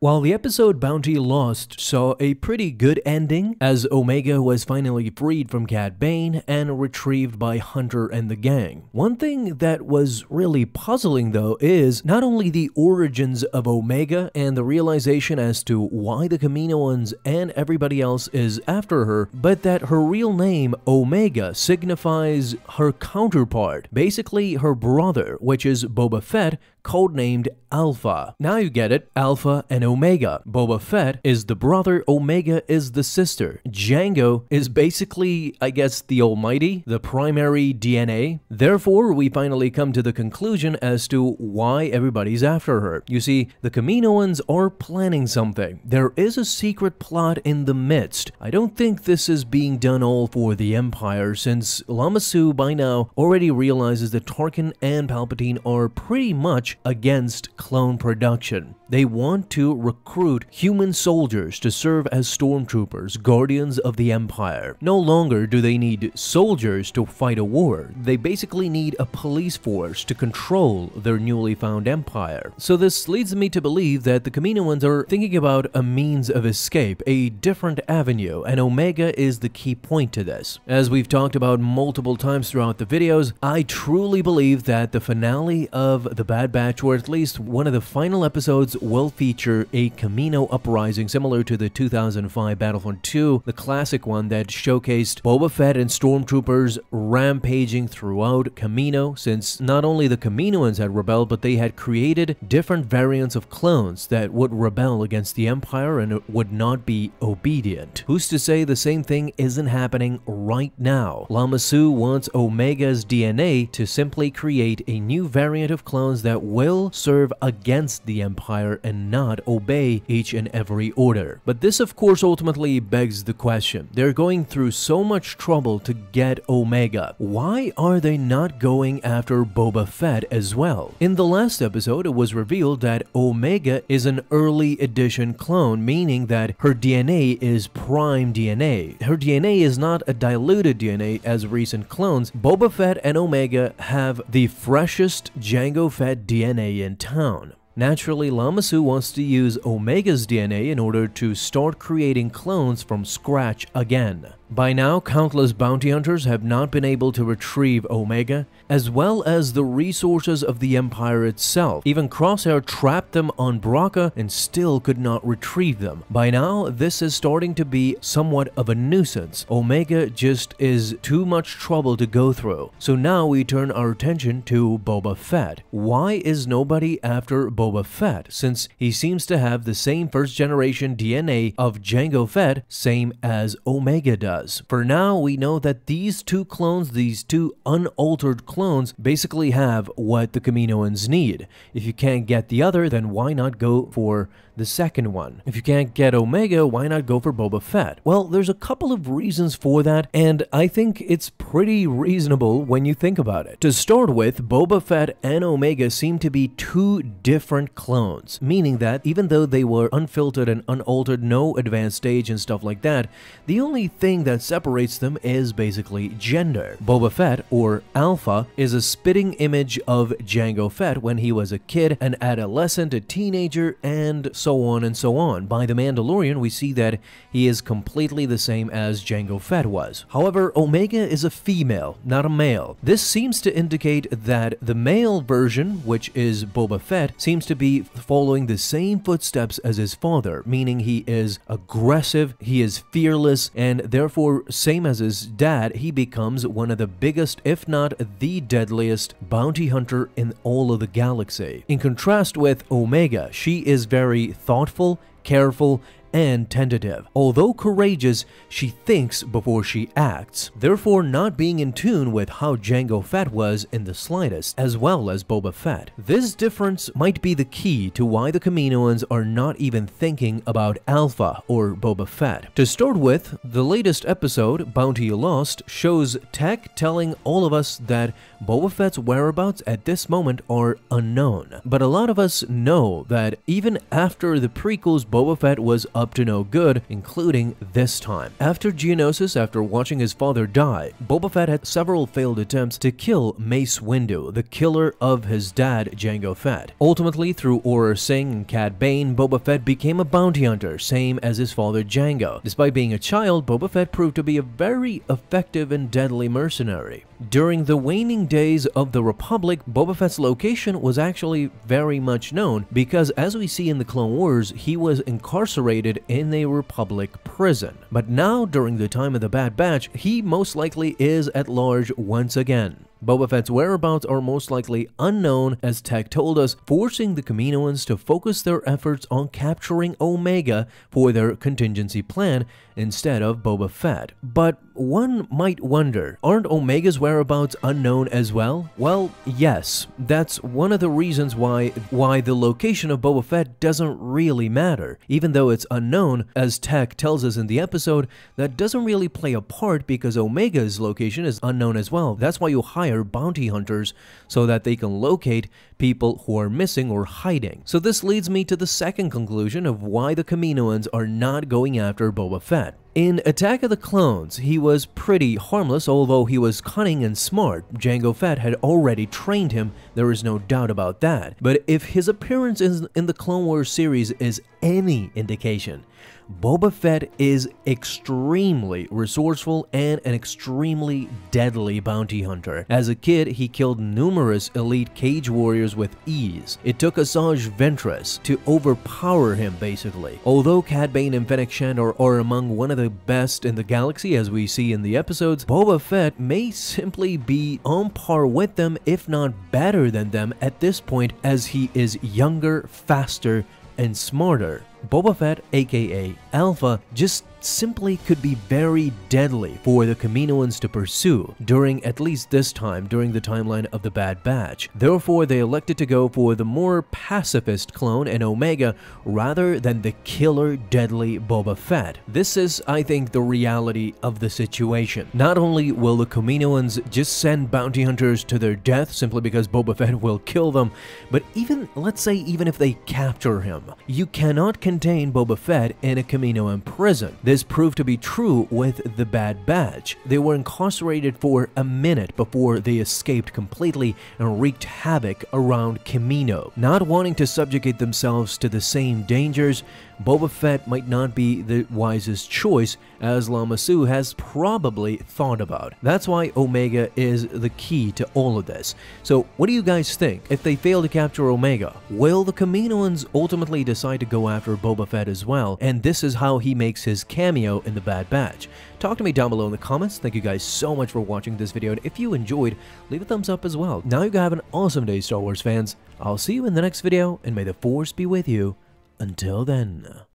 While the episode Bounty Lost saw a pretty good ending, as Omega was finally freed from Cad Bane and retrieved by Hunter and the gang. One thing that was really puzzling though is not only the origins of Omega and the realization as to why the Kaminoans and everybody else is after her, but that her real name, Omega, signifies her counterpart, basically her brother, which is Boba Fett, codenamed Alpha. Now you get it, Alpha and Omega. Boba Fett is the brother, Omega is the sister. Jango is basically, I guess, the Almighty, the primary DNA. Therefore, we finally come to the conclusion as to why everybody's after her. You see, the Kaminoans are planning something. There is a secret plot in the midst. I don't think this is being done all for the Empire, since Lama Su by now already realizes that Tarkin and Palpatine are pretty much against clone production. They want to recruit human soldiers to serve as stormtroopers, guardians of the Empire. No longer do they need soldiers to fight a war. They basically need a police force to control their newly found empire. So this leads me to believe that the Kaminoans are thinking about a means of escape, a different avenue, and Omega is the key point to this. As we've talked about multiple times throughout the videos, I truly believe that the finale of The Bad Batch, or at least one of the final episodes, will feature a Kamino uprising similar to the 2005 Battlefront 2, the classic one that showcased Boba Fett and stormtroopers rampaging throughout Kamino, since not only the Kaminoans had rebelled, but they had created different variants of clones that would rebel against the Empire and would not be obedient. Who's to say the same thing isn't happening right now? Lama Su wants Omega's DNA to simply create a new variant of clones that will serve against the Empire and not obey each and every order. But this of course ultimately begs the question. They're going through so much trouble to get Omega. Why are they not going after Boba Fett as well? In the last episode, it was revealed that Omega is an early edition clone, meaning that her DNA is prime DNA. Her DNA is not a diluted DNA as recent clones. Boba Fett and Omega have the freshest Jango Fett DNA in town. Naturally, Lama Su wants to use Omega's DNA in order to start creating clones from scratch again. By now, countless bounty hunters have not been able to retrieve Omega, as well as the resources of the Empire itself. Even Crosshair trapped them on Bracca and still could not retrieve them. By now, this is starting to be somewhat of a nuisance. Omega just is too much trouble to go through. So now we turn our attention to Boba Fett. Why is nobody after Boba Fett, since he seems to have the same first-generation DNA of Jango Fett, same as Omega does? For now, we know that these two clones, these two unaltered clones, basically have what the Kaminoans need. If you can't get the other, then why not go for the second one? If you can't get Omega, why not go for Boba Fett? Well, there's a couple of reasons for that, and I think it's pretty reasonable when you think about it. To start with, Boba Fett and Omega seem to be two different clones, meaning that even though they were unfiltered and unaltered, no advanced stage and stuff like that, the only thing that separates them is basically gender. Boba Fett, or Alpha, is a spitting image of Jango Fett when he was a kid, an adolescent, a teenager, and so on and so on. By The Mandalorian, we see that he is completely the same as Jango Fett was. However, Omega is a female, not a male. This seems to indicate that the male version, which is Boba Fett, seems to be following the same footsteps as his father, meaning he is aggressive, he is fearless, and therefore, same as his dad, he becomes one of the biggest, if not the deadliest, bounty hunter in all of the galaxy. In contrast with Omega, she is very thoughtful, careful, and tentative. Although courageous, she thinks before she acts, therefore not being in tune with how Jango Fett was in the slightest, as well as Boba Fett. This difference might be the key to why the Kaminoans are not even thinking about Alpha or Boba Fett. To start with, the latest episode, Bounty Lost, shows Tech telling all of us that Boba Fett's whereabouts at this moment are unknown. But a lot of us know that even after the prequels, Boba Fett was up up to no good, including this time. After Geonosis, after watching his father die, Boba Fett had several failed attempts to kill Mace Windu, the killer of his dad, Jango Fett. Ultimately, through Aurra Sing and Cad Bane, Boba Fett became a bounty hunter, same as his father Jango. Despite being a child, Boba Fett proved to be a very effective and deadly mercenary. During the waning days of the Republic, Boba Fett's location was actually very much known because, as we see in the Clone Wars, he was incarcerated in a Republic prison. But now, during the time of the Bad Batch, he most likely is at large once again. Boba Fett's whereabouts are most likely unknown, as Tech told us, forcing the Kaminoans to focus their efforts on capturing Omega for their contingency plan instead of Boba Fett. But one might wonder, aren't Omega's whereabouts unknown as well? Well, yes, that's one of the reasons why the location of Boba Fett doesn't really matter. Even though it's unknown, as Tech tells us in the episode, that doesn't really play a part because Omega's location is unknown as well. That's why you hire bounty hunters so that they can locate people who are missing or hiding. So this leads me to the second conclusion of why the Kaminoans are not going after Boba Fett. In Attack of the Clones, he was pretty harmless, although he was cunning and smart. Jango Fett had already trained him, there is no doubt about that. But if his appearance in the Clone Wars series is any indication, Boba Fett is extremely resourceful and an extremely deadly bounty hunter. As a kid, he killed numerous elite cage warriors with ease. It took Asajj Ventress to overpower him, basically. Although Cad Bane and Fennec Shand are among one of the best in the galaxy, as we see in the episodes, Boba Fett may simply be on par with them, if not better than them at this point, as he is younger, faster, and smarter. Boba Fett, aka Alpha, just simply could be very deadly for the Kaminoans to pursue during at least this time, during the timeline of the Bad Batch. Therefore, they elected to go for the more pacifist clone and Omega rather than the killer deadly Boba Fett. This is, I think, the reality of the situation. Not only will the Kaminoans just send bounty hunters to their death simply because Boba Fett will kill them, but even, let's say, even if they capture him, you cannot contain Boba Fett in a Kaminoan prison. This proved to be true with the Bad Batch. They were incarcerated for a minute before they escaped completely and wreaked havoc around Kamino. Not wanting to subjugate themselves to the same dangers, Boba Fett might not be the wisest choice, as Lama Su has probably thought about. That's why Omega is the key to all of this. So what do you guys think? If they fail to capture Omega, will the Kaminoans ultimately decide to go after Boba Fett as well? And this is how he makes his cameo in the Bad Batch. Talk to me down below in the comments. Thank you guys so much for watching this video, and if you enjoyed, leave a thumbs up as well. Now you guys have an awesome day, Star Wars fans. I'll see you in the next video, and may the Force be with you. Until then.